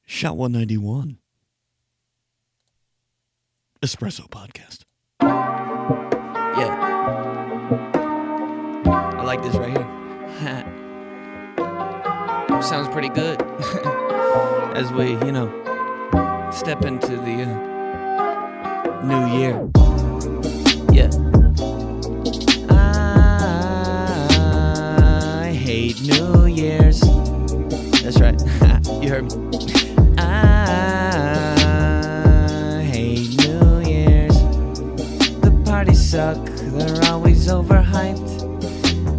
Shot 191. Espresso Podcast. Yeah. I like this right here. Sounds pretty good. As we, step into the new year. Yeah. I hate New Year's. That's right. You heard me. I hate New Year's. The parties suck. They're always overhyped.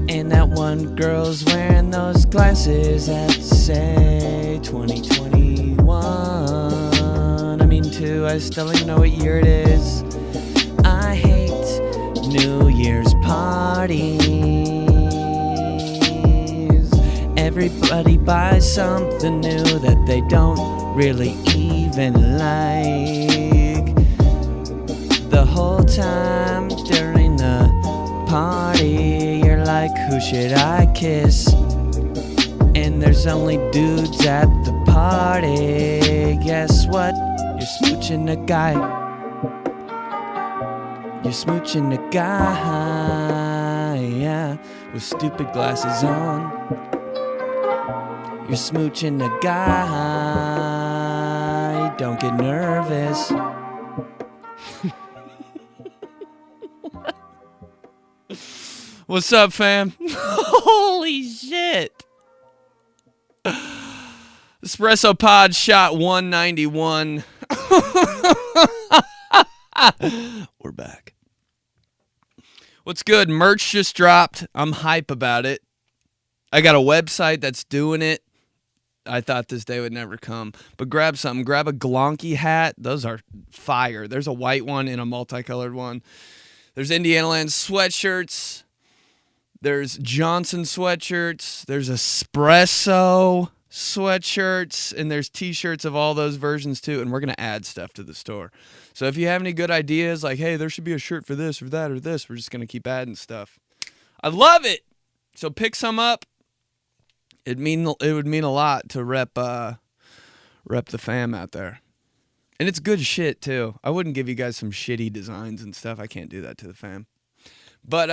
And that one girl's wearing those glasses that say 2021. I mean, I still don't even know what year it is. I hate New Year's parties. Everybody buys something new that they don't really even like. The whole time during the party, you're like, who should I kiss? And there's only dudes at the party. Guess what? You're smooching a guy. You're smooching a guy, yeah, with stupid glasses on. You're smooching a guy. Don't get nervous. What's up, fam? Holy shit. Espresso Pod Shot 191. We're back. What's good? Merch just dropped. I'm hype about it. I got a website that's doing it. I thought this day would never come. But grab something. Grab a 𝗫𝗠𝗥𝗖𝗛 hat. Those are fire. There's a white one and a multicolored one. There's Indiana Land sweatshirts. There's Johnson sweatshirts. There's Espresso sweatshirts. And there's t-shirts of all those versions too. And we're going to add stuff to the store. So if you have any good ideas, like, hey, there should be a shirt for this or that or this, we're just going to keep adding stuff. I love it. So pick some up. It would mean a lot to rep the fam out there. And it's good shit too. I wouldn't give you guys some shitty designs and stuff. I can't do that to the fam. But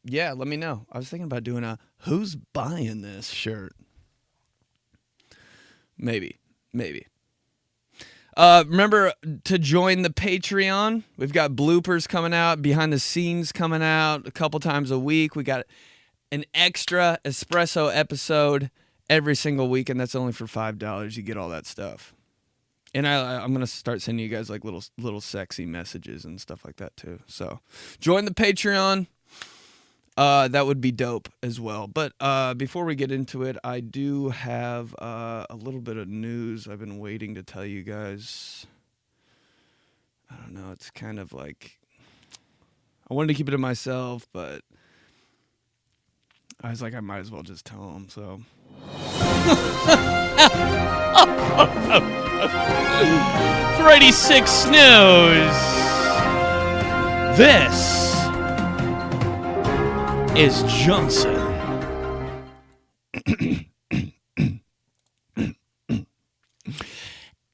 yeah, let me know. I was thinking about doing a who's buying this shirt. Maybe. Remember to join the Patreon. We've got bloopers coming out, behind the scenes coming out a couple times a week. We got an extra espresso episode every single week, and that's only for $5. You get all that stuff. And I'm going to start sending you guys like little sexy messages and stuff like that too. So join the Patreon. That would be dope as well. But before we get into it, I do have a little bit of news I've been waiting to tell you guys. I don't know. It's kind of like I wanted to keep it to myself, but I was like, I might as well just tell them. So. For 86 News, this is Johnson.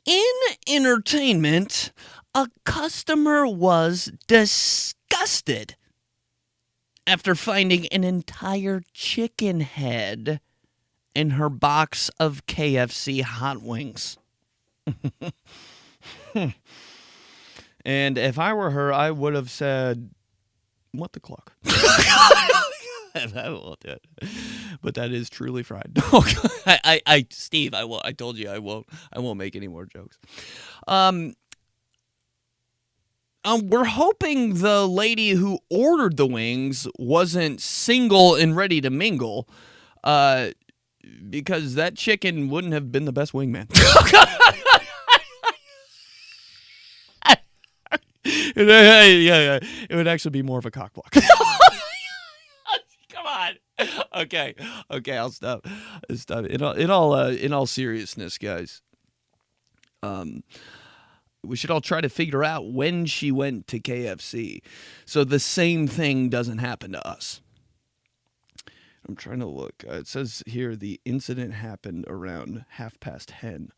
In entertainment, a customer was disgusted after finding an entire chicken head in her box of KFC hot wings. And if I were her, I would have said, what the clock? I won't do it. But that is truly fried. Steve, I won't. I told you I won't make any more jokes. We're hoping the lady who ordered the wings wasn't single and ready to mingle, because that chicken wouldn't have been the best wingman. Yeah. It would actually be more of a cock block. Come on. Okay, I'll stop. In all seriousness, guys. We should all try to figure out when she went to KFC so the same thing doesn't happen to us. I'm trying to look. It says here the incident happened around 10:30.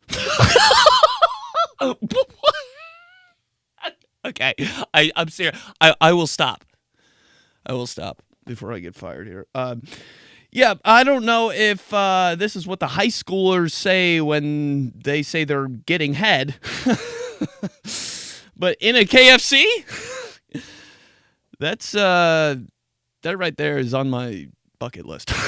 Okay, I'm serious. I will stop. I will stop before I get fired here. Yeah, I don't know if this is what the high schoolers say when they say they're getting head. But in a KFC, that's that right there is on my bucket list. Next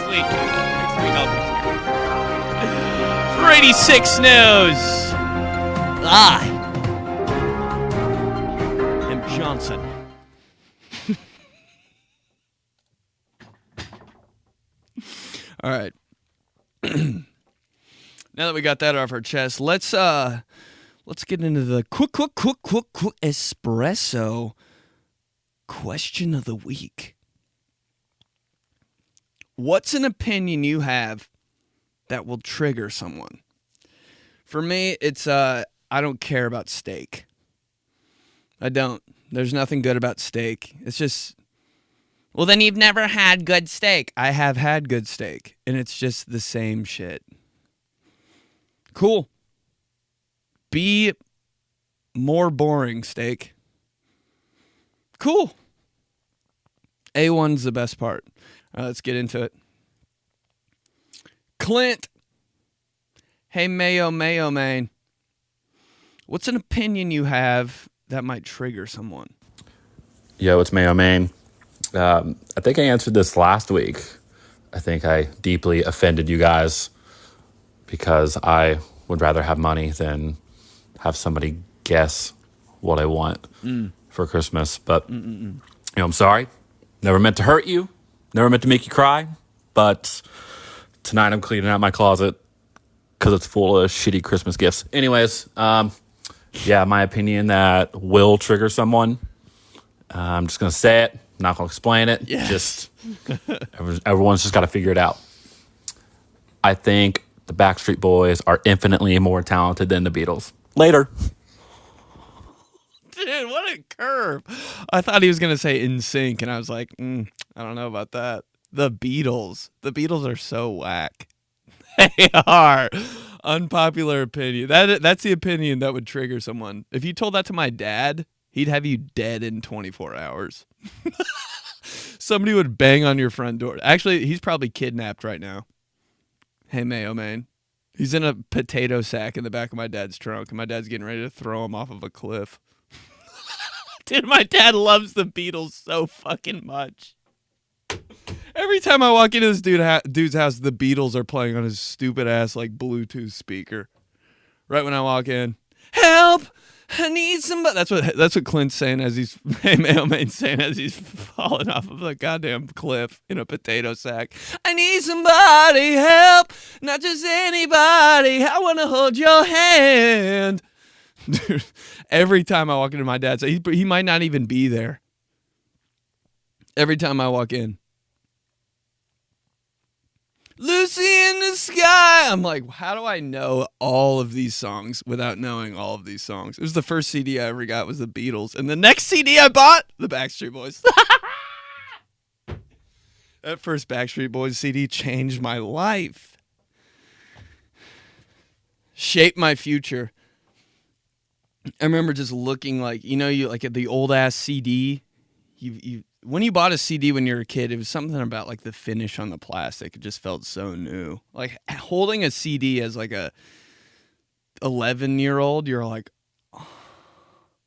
week I'll be here. For 86 News, I am Johnson. All right. Now that we got that off our chest, let's get into the quick espresso question of the week. What's an opinion you have that will trigger someone? For me, it's I don't care about steak. I don't. There's nothing good about steak. It's just, well, then you've never had good steak. I have had good steak, and it's just the same shit. Cool. Be more boring, steak. Cool. A1's the best part. Let's get into it. Clint. Hey, Mayo Man. What's an opinion you have that might trigger someone? Yo, it's Mayo Man. I think I answered this last week. I think I deeply offended you guys because I would rather have money than have somebody guess what I want for Christmas. But, I'm sorry. Never meant to hurt you. Never meant to make you cry. But tonight I'm cleaning out my closet because it's full of shitty Christmas gifts. Anyways, my opinion that will trigger someone. I'm just going to say it. I'm not going to explain it. Yes. Just everyone's just got to figure it out. I think the Backstreet Boys are infinitely more talented than the Beatles. Later. Dude, what a curve. I thought he was going to say NSYNC, and I was like, I don't know about that. The Beatles. The Beatles are so whack. They are. Unpopular opinion. That's the opinion that would trigger someone. If you told that to my dad, he'd have you dead in 24 hours. Somebody would bang on your front door. Actually, he's probably kidnapped right now. Hey, Mayo Man. He's in a potato sack in the back of my dad's trunk, and my dad's getting ready to throw him off of a cliff. Dude, my dad loves the Beatles so fucking much. Every time I walk into this dude's house, the Beatles are playing on his stupid ass like Bluetooth speaker. Right when I walk in, help! I need somebody. That's what Clint's saying as he's Mailman's saying as he's falling off of the goddamn cliff in a potato sack. I need somebody help, not just anybody. I want to hold your hand. Dude, every time I walk into my dad's, he might not even be there. Every time I walk in, Lucy in the Sky. I'm like, how do I know all of these songs without knowing all of these songs? It was the first CD I ever got was the Beatles. And the next CD I bought, the Backstreet Boys. That first Backstreet Boys CD changed my life. Shaped my future. I remember just looking like, you like at the old ass CD, when you bought a CD when you were a kid, it was something about like the finish on the plastic. It just felt so new. Like holding a CD as like a 11-year-old, you're like, oh,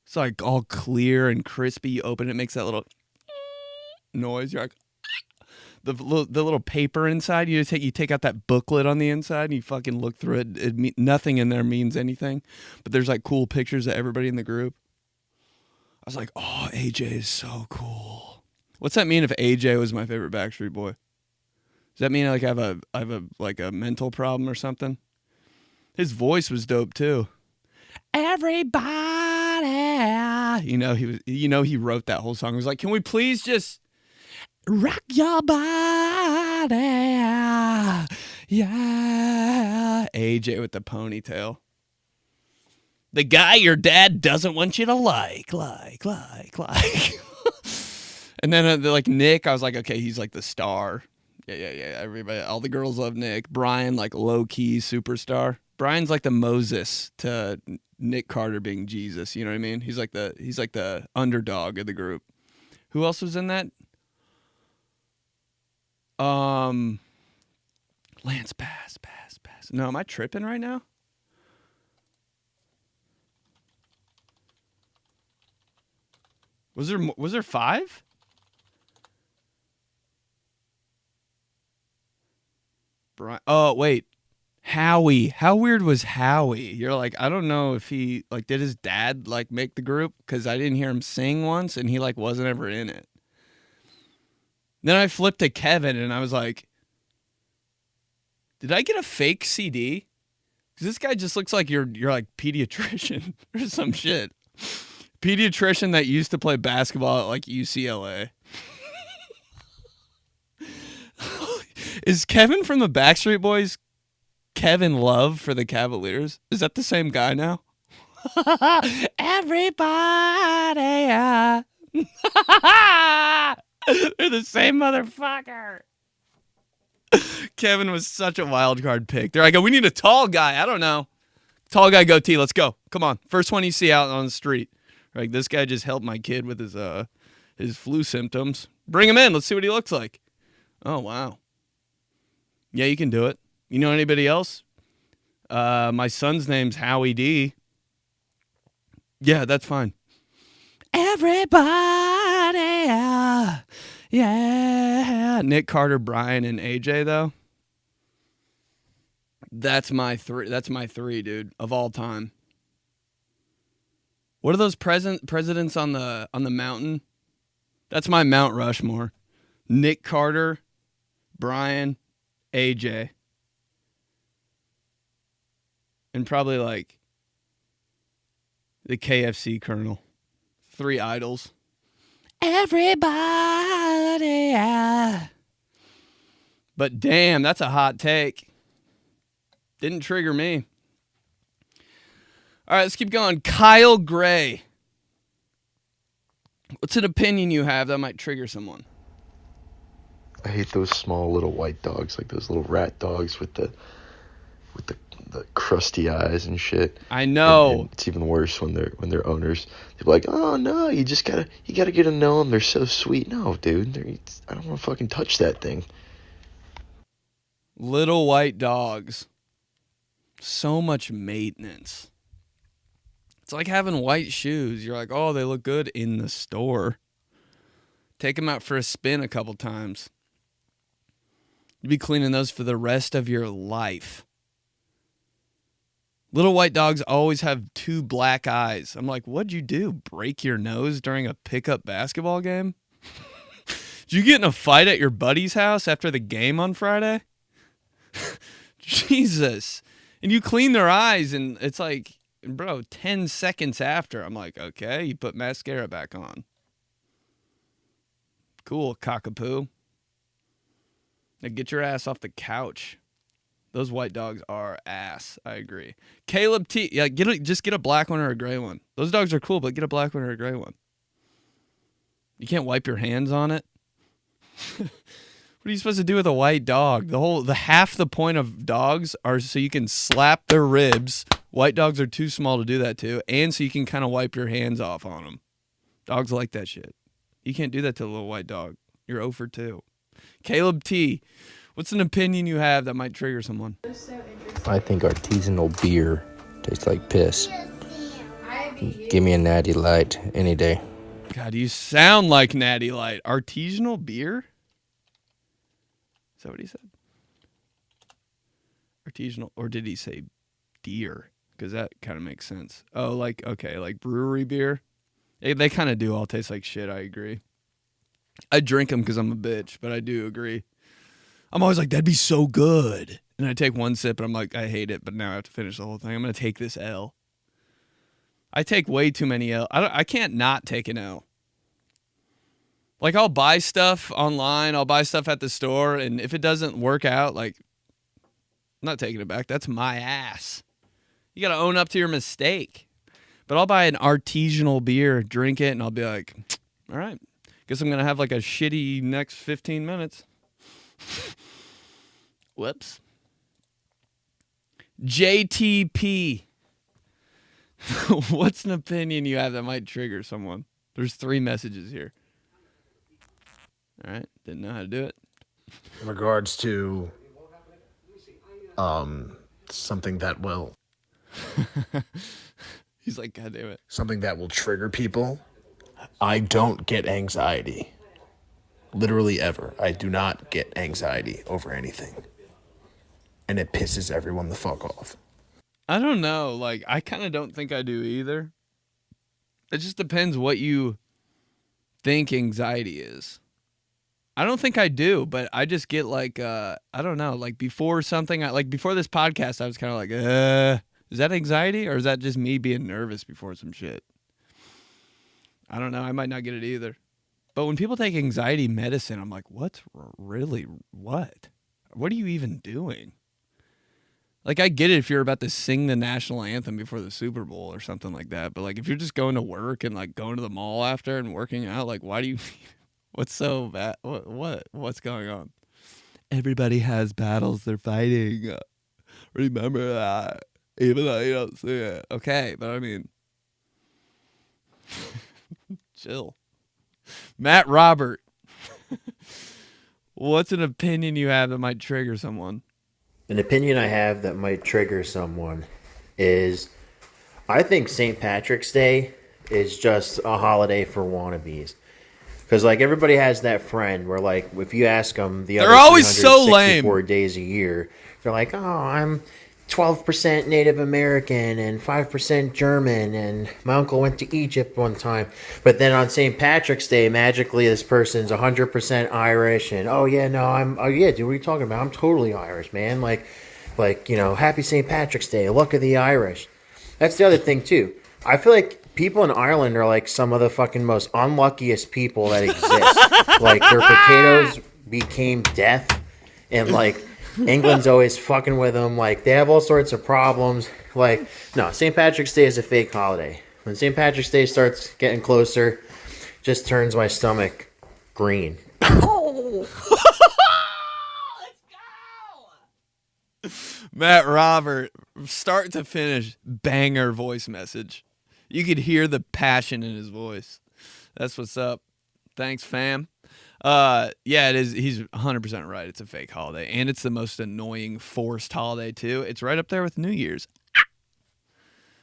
it's like all clear and crispy. You open it, makes that little noise. You're like, the little paper inside. You take out that booklet on the inside and you fucking look through it. Nothing in there means anything, but there's like cool pictures of everybody in the group. I was like, oh, AJ is so cool. What's that mean if AJ was my favorite Backstreet Boy? Does that mean like I have a mental problem or something? His voice was dope too. Everybody, he wrote that whole song. He was like, can we please just rock your body? Yeah. AJ with the ponytail. The guy your dad doesn't want you to like. And then like Nick, I was like, okay, he's like the star. Yeah. Everybody, all the girls love Nick. Brian, like low key superstar. Brian's like the Moses to Nick Carter being Jesus. You know what I mean? He's like the underdog of the group. Who else was in that? Lance, pass. No, am I tripping right now? Was there 5? Brian. Oh wait, Howie. How weird was Howie? You're like, I don't know if he like did his dad like make the group, because I didn't hear him sing once, and he like wasn't ever in it. Then I flipped to Kevin, and I was like, did I get a fake CD? Because this guy just looks like you're like pediatrician or some shit. Pediatrician that used to play basketball at like UCLA. Is Kevin from the Backstreet Boys Kevin Love for the Cavaliers? Is that the same guy now? Everybody. They're the same motherfucker. Kevin was such a wild card pick. They're like, we need a tall guy. I don't know. Tall guy goatee. Let's go. Come on. First one you see out on the street. Like, this guy just helped my kid with his flu symptoms. Bring him in. Let's see what he looks like. Oh, wow. Yeah, you can do it. You know anybody else? My son's name's Howie D. Yeah, that's fine. Everybody. Yeah. Nick Carter, Brian, and AJ, though. That's my 3. That's my 3, dude, of all time. What are those presidents on the mountain? That's my Mount Rushmore. Nick Carter, Brian, AJ. And probably like the KFC Colonel. 3 idols. Everybody. But damn, that's a hot take. Didn't trigger me. All right, let's keep going. Kyle Gray. What's an opinion you have that might trigger someone? I hate those small little white dogs, like those little rat dogs with the crusty eyes and shit. I know. And it's even worse when they're owners. They're like, oh no, you gotta get to know them. They're so sweet. No, dude, I don't want to fucking touch that thing. Little white dogs. So much maintenance. It's like having white shoes. You're like, oh, they look good in the store. Take them out for a spin a couple times. You'd be cleaning those for the rest of your life. Little white dogs always have 2 black eyes. I'm like, what'd you do? Break your nose during a pickup basketball game? Did you get in a fight at your buddy's house after the game on Friday? Jesus. And you clean their eyes, and it's like, bro, 10 seconds after, I'm like, okay, you put mascara back on. Cool, cockapoo. Now get your ass off the couch. Those white dogs are ass. I agree. Caleb T. Yeah, just get a black one or a gray one. Those dogs are cool, but get a black one or a gray one. You can't wipe your hands on it. What are you supposed to do with a white dog? Half the point of dogs are so you can slap their ribs. White dogs are too small to do that to, and so you can kind of wipe your hands off on them. Dogs like that shit. You can't do that to a little white dog. You're 0 for 2. Caleb T. What's an opinion you have that might trigger someone? I think artisanal beer tastes like piss. Give me a natty light any day. God, you sound like Natty Light. Artisanal beer? Is that what he said? Artisanal, or did he say deer? Because that kind of makes sense. Oh, like, okay, like brewery beer? They kind of do all taste like shit, I agree. I drink them because I'm a bitch, but I do agree. I'm always like, that'd be so good. And I take one sip, and I'm like, I hate it, but now I have to finish the whole thing. I'm going to take this L. I take way too many L. I can't not take an L. Like, I'll buy stuff online. I'll buy stuff at the store, and if it doesn't work out, like, I'm not taking it back. That's my ass. You got to own up to your mistake. But I'll buy an artisanal beer, drink it, and I'll be like, all right. Guess I'm going to have like a shitty next 15 minutes. Whoops. JTP. What's an opinion you have that might trigger someone? There's 3 messages here. All right. Didn't know how to do it. In regards to something that will He's like, God damn it. something that will trigger people, I don't get anxiety. Literally ever. I do not get anxiety over anything. And it pisses everyone the fuck off. I don't know. Like, I kind of don't think I do either. It just depends what you think anxiety is. I don't think I do, but I just get like, I don't know, like before something, like before this podcast, I was kind of like, is that anxiety or is that just me being nervous before some shit? I don't know. I might not get it either. But when people take anxiety medicine, I'm like, what? What are you even doing? Like, I get it if you're about to sing the national anthem before the Super Bowl or something like that. But, like, if you're just going to work and, like, going to the mall after and working out, like, why do you... What's so bad? What's going on? Everybody has battles they're fighting. Remember that. Even though you don't see it. Okay, but I mean... chill. Matt Robert. What's an opinion you have that might trigger someone? An opinion I have that might trigger someone is I think St. Patrick's Day is just a holiday for wannabes. Because, like, everybody has that friend where, like, if you ask them the other They're always so lame. 364 days a year, they're like, oh, I'm 12% Native American and 5% German, and my uncle went to Egypt one time. But then on St. Patrick's Day, magically this person's 100% Irish, and oh yeah, no, oh yeah, dude, what are you talking about? I'm totally Irish, man. Like, you know, happy St. Patrick's Day, luck of the Irish. That's the other thing too. I feel like people in Ireland are like some of the fucking most unluckiest people that exist. Like, their potatoes became death, and like England's always fucking with them. Like, they have all sorts of problems. Like, no, St. Patrick's Day is a fake holiday. When St. Patrick's Day starts getting closer, just turns my stomach green. Matt Robert, start to finish, banger voice message. You could hear the passion in his voice. That's what's up. Thanks, fam. Yeah, it is. He's 100% right. It's a fake holiday, and it's the most annoying forced holiday too. It's right up there with New Year's.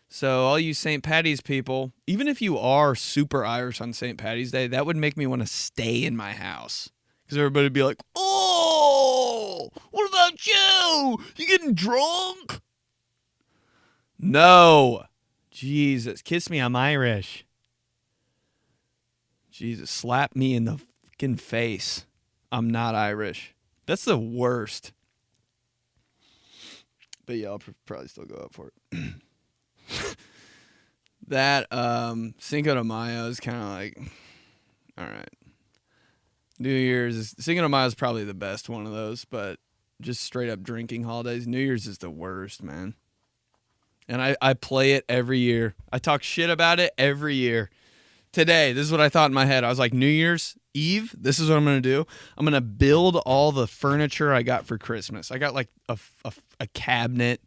So all you St. Patty's people, even if you are super Irish on St. Patty's Day, that would make me want to stay in my house because everybody would be like, "Oh, what about you? You getting drunk?" No, Jesus, kiss me. I'm Irish. Jesus, slap me in the fucking face. I'm not Irish. That's the worst. But yeah, I'll probably still go up for it. That Cinco de Mayo is kind of like, all right. New Year's, Cinco de Mayo is probably the best one of those, but just straight up drinking holidays, New Year's is the worst, man. And I play it every year. I talk shit about it every year. Today, this is what I thought in my head. I was like, New Year's Eve, this is what I'm going to do. I'm going to build all the furniture I got for Christmas. I got like a cabinet,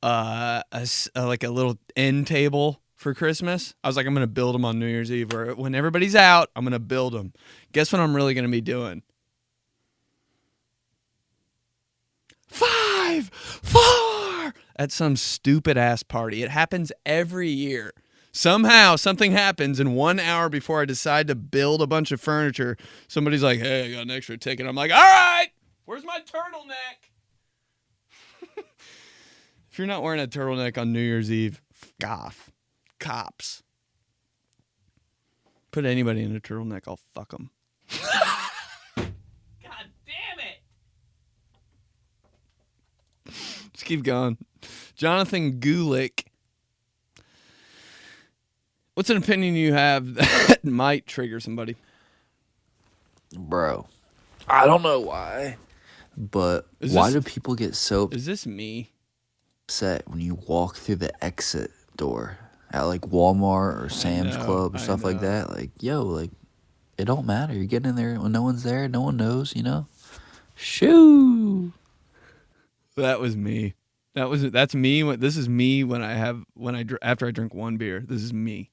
like a little end table for Christmas. I was like, I'm going to build them on New Year's Eve. Or when everybody's out, I'm going to build them. Guess what I'm really going to be doing? 5, 4 at some stupid ass party. It happens every year. Somehow something happens, and 1 hour before I decide to build a bunch of furniture, somebody's like, hey, I got an extra ticket. I'm like, all right, where's my turtleneck? If you're not wearing a turtleneck on New Year's Eve, off. Cops. Put anybody in a turtleneck, I'll fuck them. God damn it. Let's keep going. Jonathan Gulick. What's an opinion you have that might trigger somebody? Bro, I don't know why, but why do people get so Is this me? upset when you walk through the exit door at like Walmart or Sam's Club or stuff like that? Like, yo, like, it don't matter. You're getting in there when no one's there. No one knows, Shoo! That was me. That's me. This is me after I drink one beer. This is me.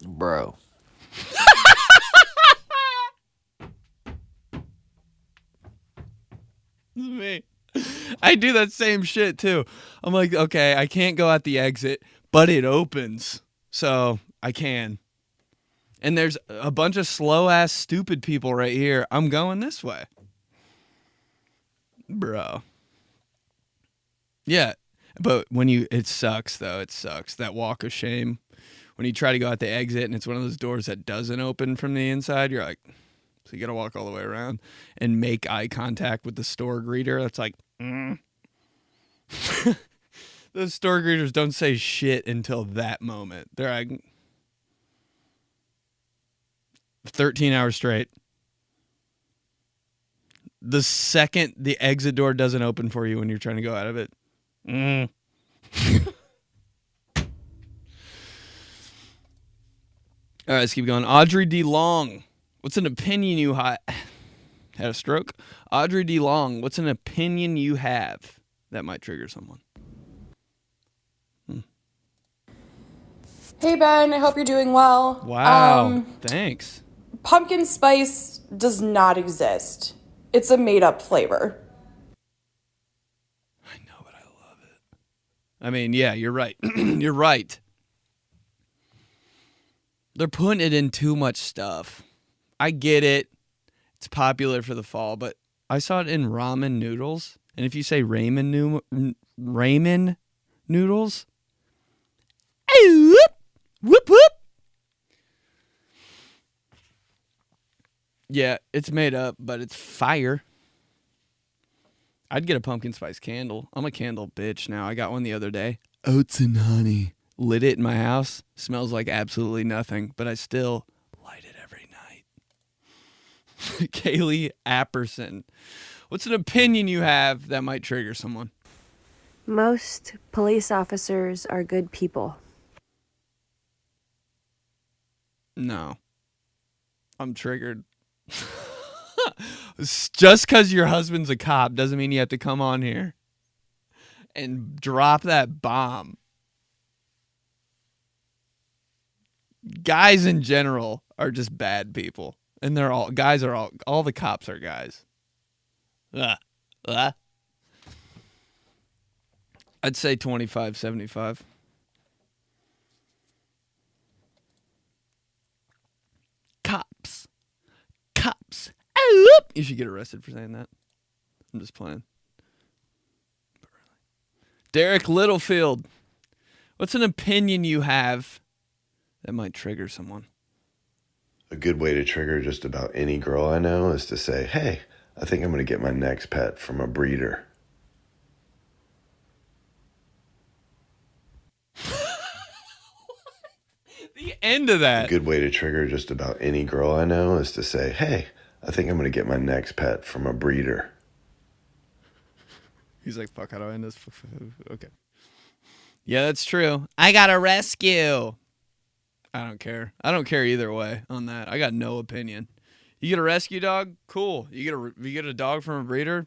Bro. This is me. I do that same shit too. I'm like, okay, I can't go at the exit, but it opens. So I can. And there's a bunch of slow ass stupid people right here. I'm going this way. Bro. Yeah. But it sucks though. It sucks. That walk of shame. When you try to go out the exit and it's one of those doors that doesn't open from the inside, you're like, so you got to walk all the way around and make eye contact with the store greeter. That's like, Those store greeters don't say shit until that moment. They're like 13 hours straight. The second the exit door doesn't open for you when you're trying to go out of it. All right, let's keep going. Audrey D. Long. What's an opinion you had a stroke? Audrey D. Long. What's an opinion you have that might trigger someone? Hey, Ben. I hope you're doing well. Wow. Thanks. Pumpkin spice does not exist. It's a made-up flavor. I know, but I love it. I mean, yeah, you're right. You're right. They're putting it in too much stuff. I get it. It's popular for the fall, but I saw it in ramen noodles. And if you say ramen noodles, whoop, whoop. Yeah, it's made up, but it's fire. I'd get a pumpkin spice candle. I'm a candle bitch now. I got one the other day. Oats and honey. Lit it in my house. Smells like absolutely nothing, but I still light it every night. 𝗬𝗟𝗄𝗧. What's an opinion you have that might trigger someone? Most police officers are good people. No. I'm triggered. Just because your husband's a cop doesn't mean you have to come on here and drop that bomb. Guys in general are just bad people. And all the cops are guys. I'd say 25-75. Cops. You should get arrested for saying that. I'm just playing. Derek Littlefield. What's an opinion you have that might trigger someone? A good way to trigger just about any girl I know is to say, hey, I think I'm going to get my next pet from a breeder. The end of that. A good way to trigger just about any girl I know is to say, hey, I think I'm going to get my next pet from a breeder. He's like, fuck, how do I end this? Okay. Yeah, that's true. I got a rescue. I don't care. I don't care either way on that. I got no opinion. You get a rescue dog? Cool. You get a dog from a breeder?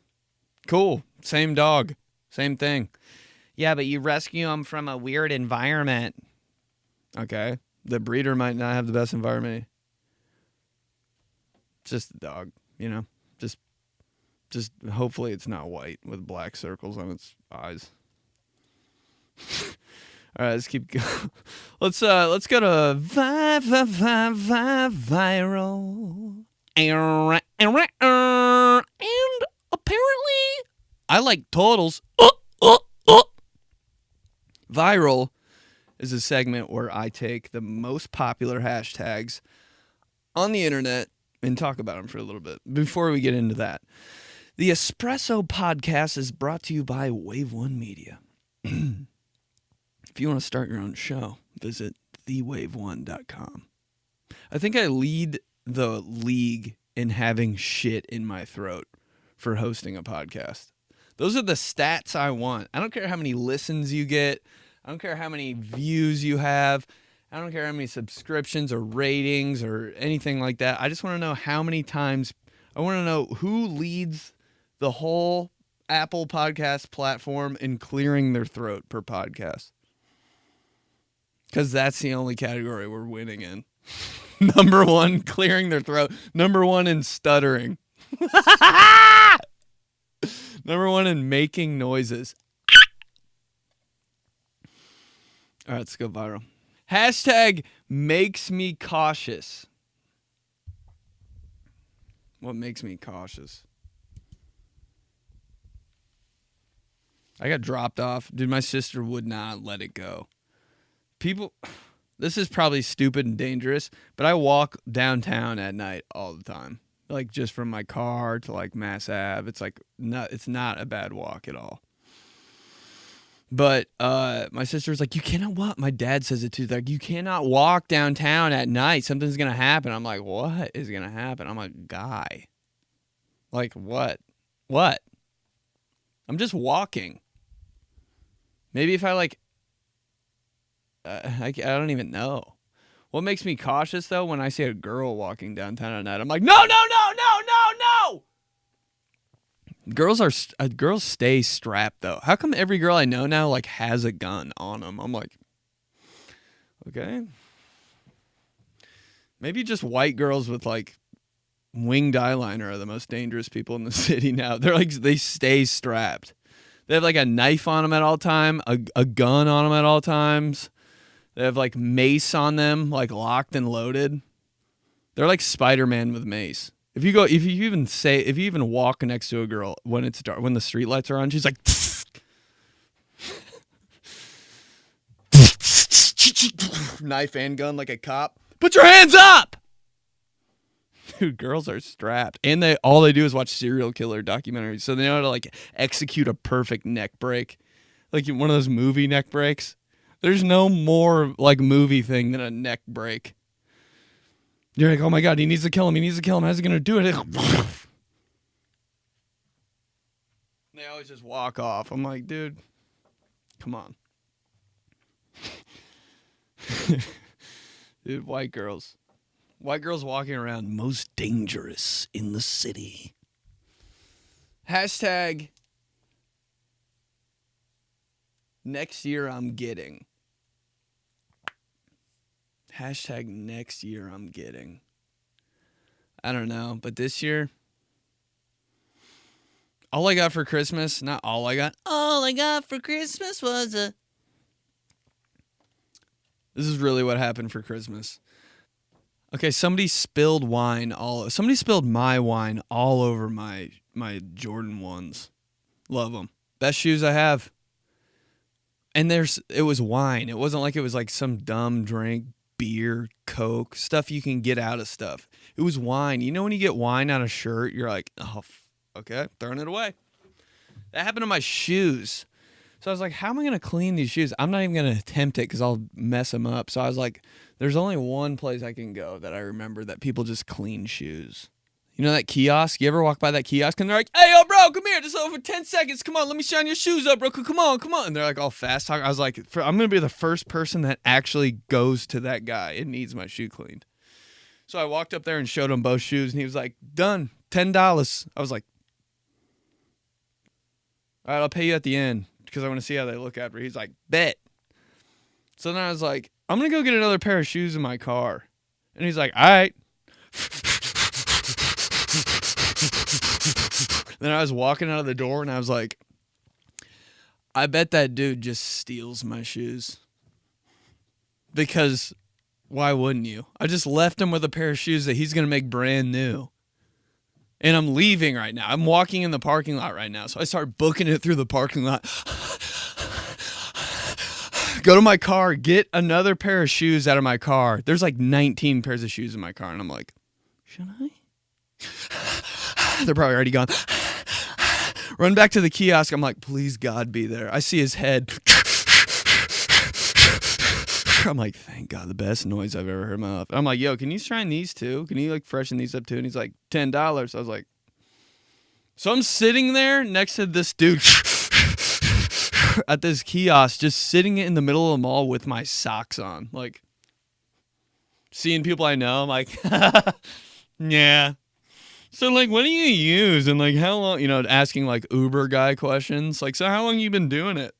Cool. Same dog. Same thing. Yeah, but you rescue them from a weird environment. Okay. The breeder might not have the best environment. Just a dog, Just hopefully it's not white with black circles on its eyes. All right, let's keep going. Let's go to viral. And apparently I like totals. Viral is a segment where I take the most popular hashtags on the internet and talk about them for a little bit. Before we get into that, the Espresso Podcast is brought to you by Wave One Media. If you want to start your own show, visit thewave1.com. I think I lead the league in having shit in my throat for hosting a podcast. Those are the stats I want. I don't care how many listens you get. I don't care how many views you have. I don't care how many subscriptions or ratings or anything like that. I just want to know how many times. I want to know who leads the whole Apple podcast platform in clearing their throat per podcast. Because that's the only category we're winning in. Number 1, clearing their throat. Number 1 in stuttering. Number 1 in making noises. All right, let's go viral. Hashtag makes me cautious. What makes me cautious? I got dropped off. Dude, my sister would not let it go. People, this is probably stupid and dangerous, but I walk downtown at night all the time. Like just from my car to like Mass Ave. It's not a bad walk at all. But my sister's like, you cannot walk. My dad says it too. They're like, you cannot walk downtown at night. Something's going to happen. I'm like, what is going to happen? I'm like, guy. Like, what? What? I'm just walking. Maybe if I like, I don't even know. What makes me cautious, though, when I see a girl walking downtown at night, I'm like, no, no, no, no, no, no. Girls stay strapped, though. How come every girl I know now, like, has a gun on them? I'm like, okay. Maybe just white girls with, like, winged eyeliner are the most dangerous people in the city now. They stay strapped. They have, like, a knife on them at all time, a gun on them at all times. They have like mace on them, like locked and loaded. They're like Spider-Man with mace. If you even walk next to a girl when it's dark, when the street lights are on, she's like, knife and gun like a cop. Put your hands up! Dude, girls are strapped, and all they do is watch serial killer documentaries, so they know how to like execute a perfect neck break, like one of those movie neck breaks. There's no more like movie thing than a neck break. You're like, oh my God, he needs to kill him. He needs to kill him. How's he going to do it? They always just walk off. I'm like, dude, come on. Dude, white girls. White girls walking around most dangerous in the city. Hashtag next year I'm getting. Hashtag next year I'm getting. I don't know, but this year, all I got for Christmas, not all I got. All I got for Christmas was a... This is really what happened for Christmas. Okay, somebody spilled my wine all over my Jordan 1s. Love them. Best shoes I have. And it was wine. It wasn't like it was like some dumb drink, beer, Coke, stuff you can get out of stuff. It was wine. You know when you get wine out of a shirt, you're like, oh, okay, throwing it away. That happened to my shoes. So I was like, how am I going to clean these shoes? I'm not even going to attempt it because I'll mess them up. So I was like, there's only one place I can go that I remember that people just clean shoes. You know that kiosk? You ever walk by that kiosk and they're like, hey, yo, bro, come here. Just over 10 seconds. Come on, let me shine your shoes up, bro. Come on. And they're like all fast talking. I was like, I'm going to be the first person that actually goes to that guy and needs my shoe cleaned. So I walked up there and showed him both shoes, and he was like, done, $10. I was like, all right, I'll pay you at the end because I want to see how they look after. He's like, bet. So then I was like, I'm going to go get another pair of shoes in my car. And he's like, all right. Then I was walking out of the door and I was like, I bet that dude just steals my shoes. Because why wouldn't you? I just left him with a pair of shoes that he's going to make brand new. And I'm leaving right now. I'm walking in the parking lot right now. So I start booking it through the parking lot. Go to my car, get another pair of shoes out of my car. There's like 19 pairs of shoes in my car. And I'm like, should I? They're probably already gone. Run back to the kiosk. I'm like, please God be there. I see his head. I'm like, thank God, the best noise I've ever heard in my life. I'm like, yo, can you shine these too? Can you like freshen these up too? And he's like, $10. I was like, so I'm sitting there next to this dude at this kiosk, just sitting in the middle of the mall with my socks on. Like, Seeing people I know, I'm like, yeah. So, like, what do you use? And, like, how long, asking, like, Uber guy questions. Like, so how long you been doing it?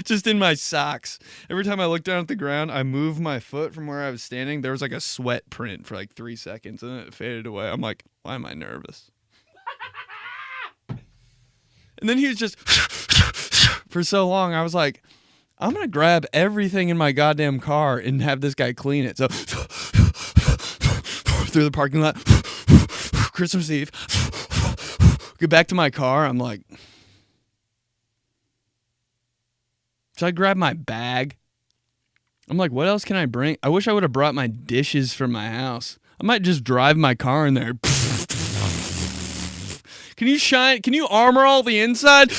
Just in my socks. Every time I look down at the ground, I move my foot from where I was standing. There was, like, a sweat print for, like, 3 seconds, and then it faded away. I'm like, why am I nervous? And then he was just for so long. I was like, I'm going to grab everything in my goddamn car and have this guy clean it. So through the parking lot, Christmas Eve, get back to my car. I'm like, so I grab my bag. I'm like, what else can I bring? I wish I would have brought my dishes from my house. I might just drive my car in there. Can you armor all the inside?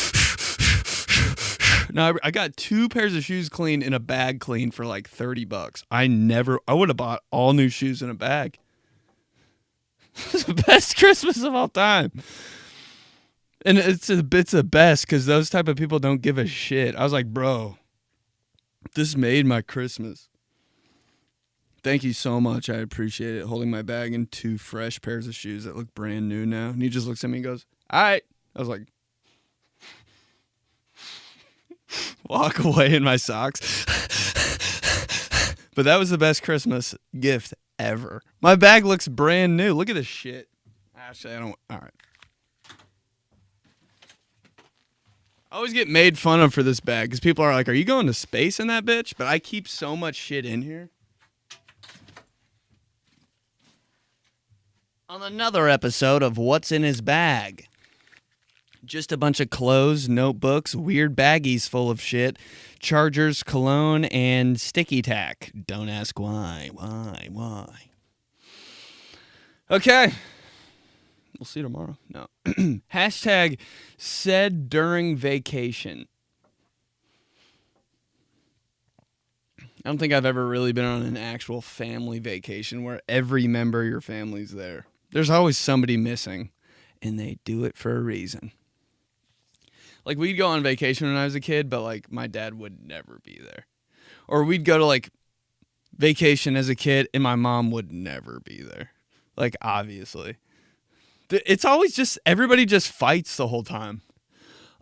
No, I got 2 pairs of shoes cleaned in a bag clean for like $30. I would have bought all new shoes in a bag. It's the best Christmas of all time. And it's the best because those type of people don't give a shit. I was like, bro, this made my Christmas. Thank you so much. I appreciate it. Holding my bag and 2 fresh pairs of shoes that look brand new now. And he just looks at me and goes, all right. I was like, walk away in my socks. But that was the best Christmas gift ever. My bag looks brand new. Look at this shit. Actually, I don't. All right. I always get made fun of for this bag because people are like, are you going to space in that bitch? But I keep so much shit in here. On another episode of What's in His Bag. Just a bunch of clothes, notebooks, weird baggies full of shit, chargers, cologne, and sticky tack. Don't ask why. Why? Okay. We'll see you tomorrow. No. Hashtag said during vacation. I don't think I've ever really been on an actual family vacation where every member of your family's there. There's always somebody missing, and they do it for a reason. Like, we'd go on vacation when I was a kid, but, like, my dad would never be there. Or we'd go to, like, vacation as a kid, and my mom would never be there. Like, obviously. It's always just, everybody just fights the whole time.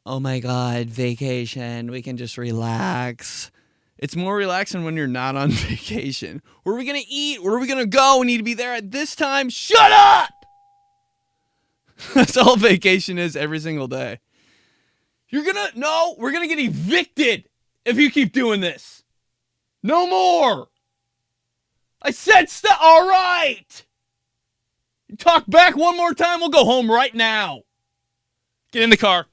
Oh, my God, vacation. We can just relax. It's more relaxing when you're not on vacation. Where are we going to eat? Where are we going to go? We need to be there at this time. Shut up! That's all vacation is every single day. We're going to get evicted if you keep doing this. No more. I said all right. You talk back one more time, we'll go home right now. Get in the car.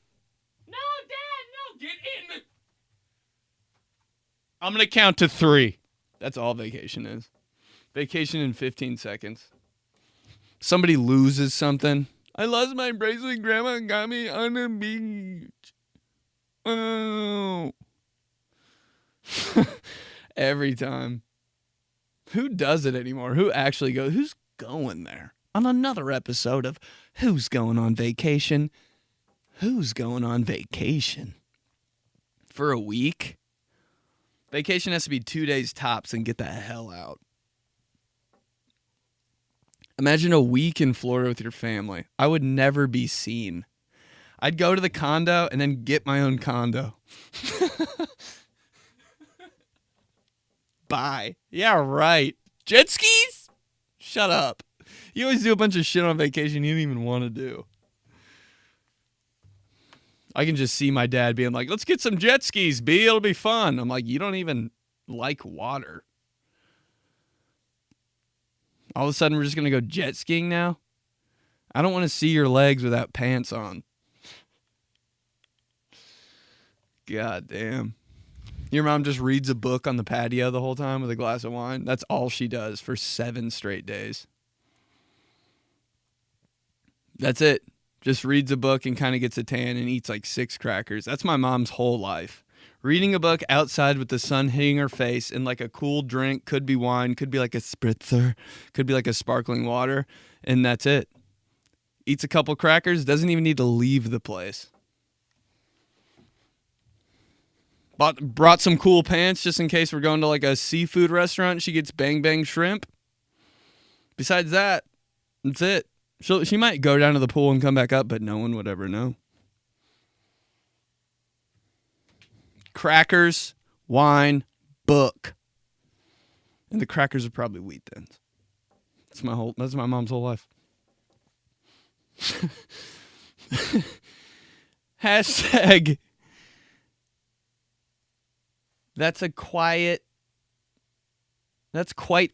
No, Dad, no, get in the... I'm going to count to 3. That's all vacation is. Vacation in 15 seconds. Somebody loses something. I lost my bracelet. Grandma got me on the beach. Oh. Every time. Who does it anymore? Who actually goes? Who's going there? On another episode of Who's Going on Vacation? Who's going on vacation? For a week? Vacation has to be 2 days tops and get the hell out. Imagine a week in Florida with your family. I would never be seen. I'd go to the condo and then get my own condo. Bye. Yeah, right. Jet skis? Shut up. You always do a bunch of shit on vacation you don't even want to do. I can just see my dad being like, let's get some jet skis, B. It'll be fun. I'm like, you don't even like water. All of a sudden, we're just going to go jet skiing now? I don't want to see your legs without pants on. God damn. Your mom just reads a book on the patio the whole time with a glass of wine? That's all she does for 7 straight days. That's it. Just reads a book and kind of gets a tan and eats like 6 crackers. That's my mom's whole life. Reading a book outside with the sun hitting her face and like a cool drink, could be wine, could be like a spritzer, could be like a sparkling water, and that's it. Eats a couple crackers, doesn't even need to leave the place. Brought some cool pants just in case we're going to like a seafood restaurant and she gets bang bang shrimp. Besides that, that's it. She might go down to the pool and come back up, but no one would ever know. Crackers, wine, book. And the crackers are probably Wheat Thins. That's my mom's whole life. Hashtag that's quite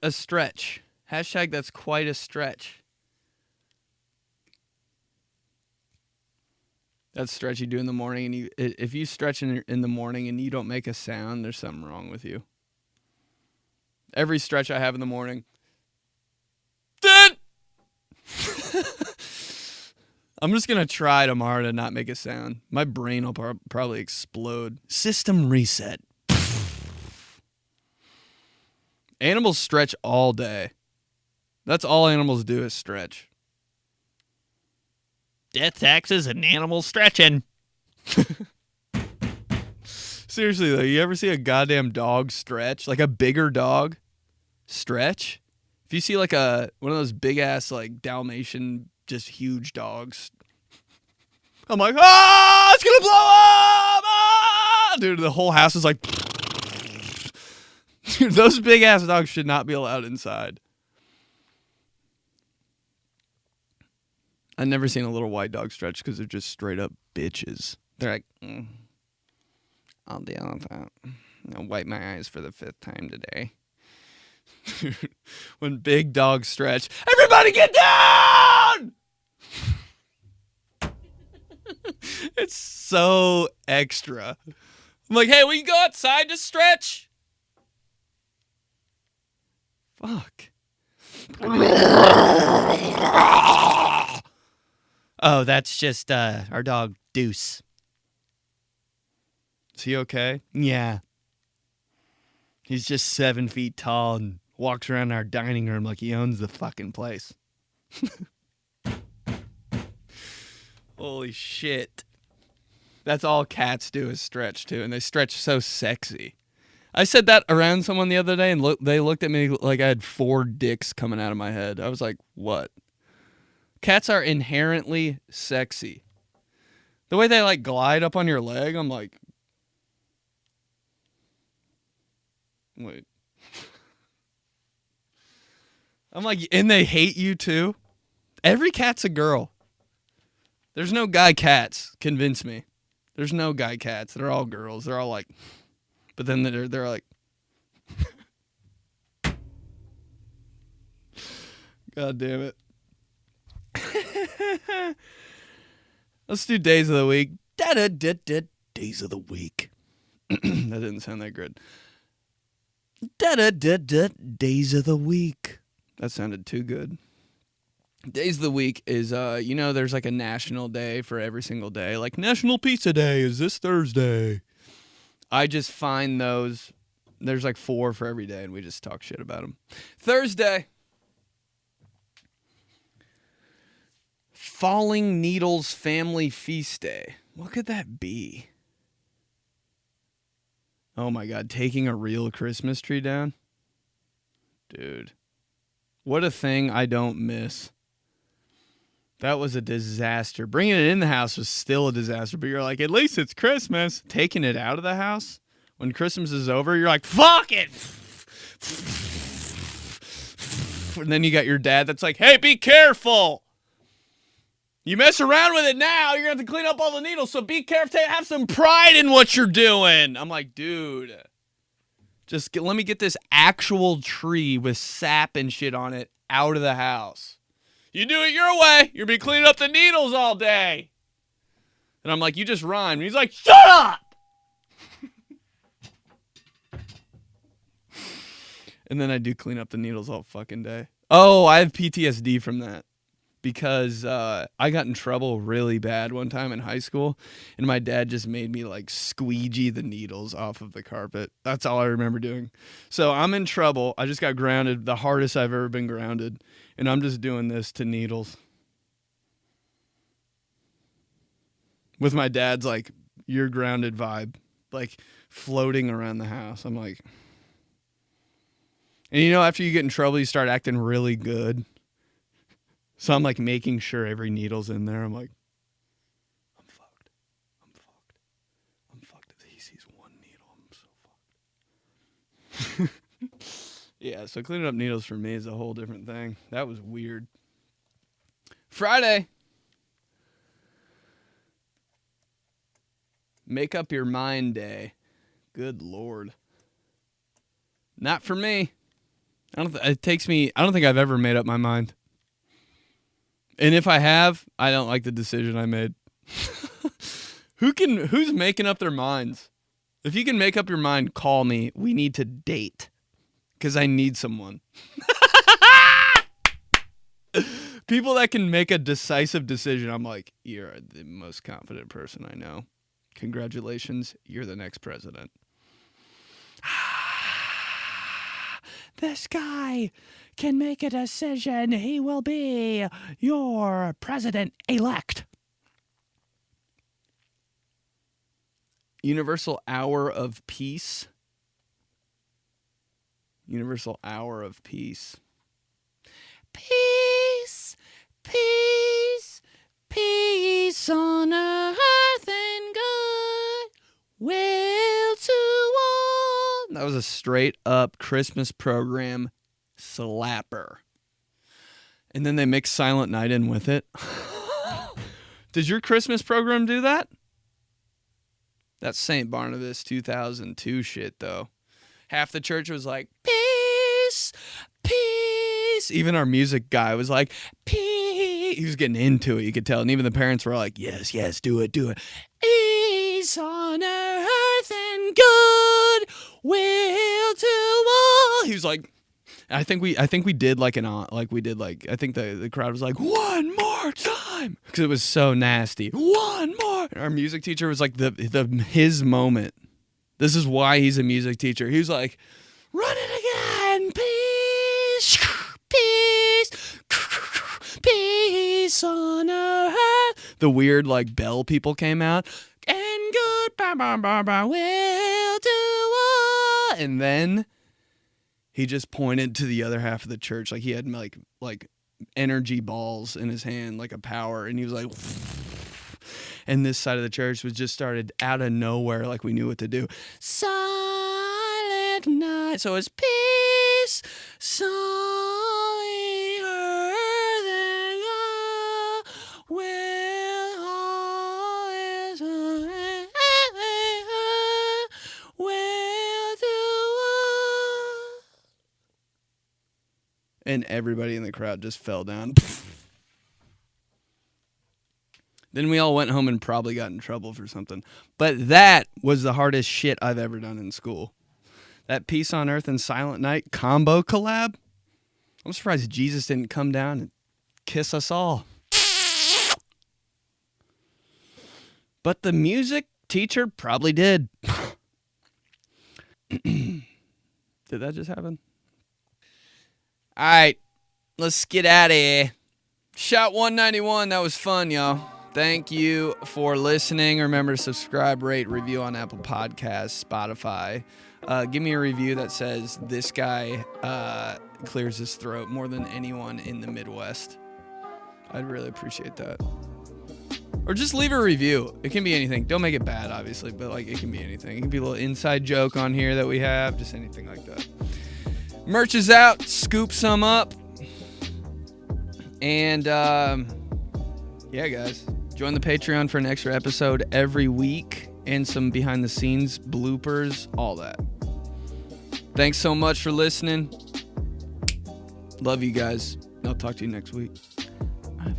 a stretch. Hashtag that's quite a stretch. That stretch you do in the morning, and if you stretch in the morning and you don't make a sound, there's something wrong with you. Every stretch I have in the morning, I'm just going to try tomorrow to not make a sound. My brain will probably explode. System reset. Animals stretch all day. That's all animals do is stretch. Death, taxes, and animals stretching. Seriously, though, you ever see a goddamn dog stretch? Like a bigger dog stretch? If you see like one of those big-ass like Dalmatian, just huge dogs, I'm like, it's going to blow up! Ah! Dude, the whole house is like... Dude, those big-ass dogs should not be allowed inside. I've never seen a little white dog stretch because they're just straight up bitches. They're like, I'll deal with that. I'll wipe my eyes for the 5th time today. Dude, when big dogs stretch, everybody get down! It's so extra. I'm like, hey, we can go outside to stretch? Fuck. Oh, that's just our dog Deuce. Is he okay? Yeah. He's just 7 feet tall and walks around our dining room like he owns the fucking place. Holy shit. That's all cats do is stretch too, and they stretch so sexy. I said that around someone the other day, and they looked at me like I had 4 dicks coming out of my head. I was like, what? Cats are inherently sexy. The way they like glide up on your leg, I'm like, wait. I'm like, and they hate you too? Every cat's a girl. There's no guy cats. Convince me. There's no guy cats. They're all girls. They're all like, but then they're like, God damn it. Let's do days of the week. Days of the week. That didn't sound that good. Days of the week. That sounded too good. Days of the week is, there's like a national day for every single day. Like National Pizza Day is this Thursday. I just find those. There's like 4 for every day, and we just talk shit about them. Thursday. Falling Needles Family Feast Day. What could that be? Oh my God, taking a real Christmas tree down? Dude. What a thing I don't miss. That was a disaster. Bringing it in the house was still a disaster, but you're like, at least it's Christmas. Taking it out of the house, when Christmas is over, you're like, fuck it! And then you got your dad that's like, hey, be careful! You mess around with it now, you're going to have to clean up all the needles, so be careful. Have some pride in what you're doing. I'm like, dude, let me get this actual tree with sap and shit on it out of the house. You do it your way, you'll be cleaning up the needles all day. And I'm like, you just rhymed. And he's like, shut up! And then I do clean up the needles all fucking day. Oh, I have PTSD from that. Because I got in trouble really bad one time in high school, and my dad just made me like squeegee the needles off of the carpet. That's all I remember doing. So I'm in trouble. I just got grounded, the hardest I've ever been grounded, and I'm just doing this to needles. With my dad's like, you're grounded vibe. Like, floating around the house. I'm like, and you know, after you get in trouble, you start acting really good. So I'm like making sure every needle's in there. I'm like, I'm fucked. I'm fucked. If he sees one needle, I'm so fucked. Yeah, so cleaning up needles for me is a whole different thing. That was weird. Friday. Make up your mind day. Good Lord. Not for me. I don't think I've ever made up my mind. And if I have, I don't like the decision I made. Who's making up their minds? If you can make up your mind, call me. We need to date. Because I need someone. People that can make a decisive decision, I'm like, you're the most confident person I know. Congratulations, you're the next president. This guy can make a decision. He will be your president-elect. Universal Hour of Peace. Universal Hour of Peace. Peace, peace, peace on earth and good will to all. That was a straight up Christmas program slapper. And then they mixed Silent Night in with it. Did your Christmas program do that? That's St. Barnabas 2002 shit, though. Half the church was like, peace, peace. Even our music guy was like, peace. He was getting into it, you could tell. And even the parents were like, yes, yes, do it, do it. Peace on earth and good will to all. He was like, I think we did I think the crowd was like, one more time, because it was so nasty. One more. And our music teacher was like his moment. This is why he's a music teacher. He was like, run it again, peace, peace, peace on earth. The weird like bell people came out, and good will do all. And then he just pointed to the other half of the church, like he had like energy balls in his hand, like a power, and he was like, and this side of the church was just started out of nowhere, like we knew what to do. Silent night, so it's peace, silent earth and God will always will do all. And everybody in the crowd just fell down. Then we all went home and probably got in trouble for something. But that was the hardest shit I've ever done in school. That Peace on Earth and Silent Night combo collab. I'm surprised Jesus didn't come down and kiss us all. But the music teacher probably did. Did that just happen? All right, let's get out of here. Shot 191. That was fun, y'all. Thank you for listening. Remember to subscribe, rate, review on Apple Podcasts, Spotify. Give me a review that says this guy clears his throat more than anyone in the Midwest. I'd really appreciate that. Or just leave a review. It can be anything. Don't make it bad, obviously, but like it can be anything. It can be a little inside joke on here that we have, just anything like that. Merch is out. Scoop some up. And yeah, guys. Join the Patreon for an extra episode every week and some behind the scenes bloopers, all that. Thanks so much for listening. Love you guys. I'll talk to you next week. Bye.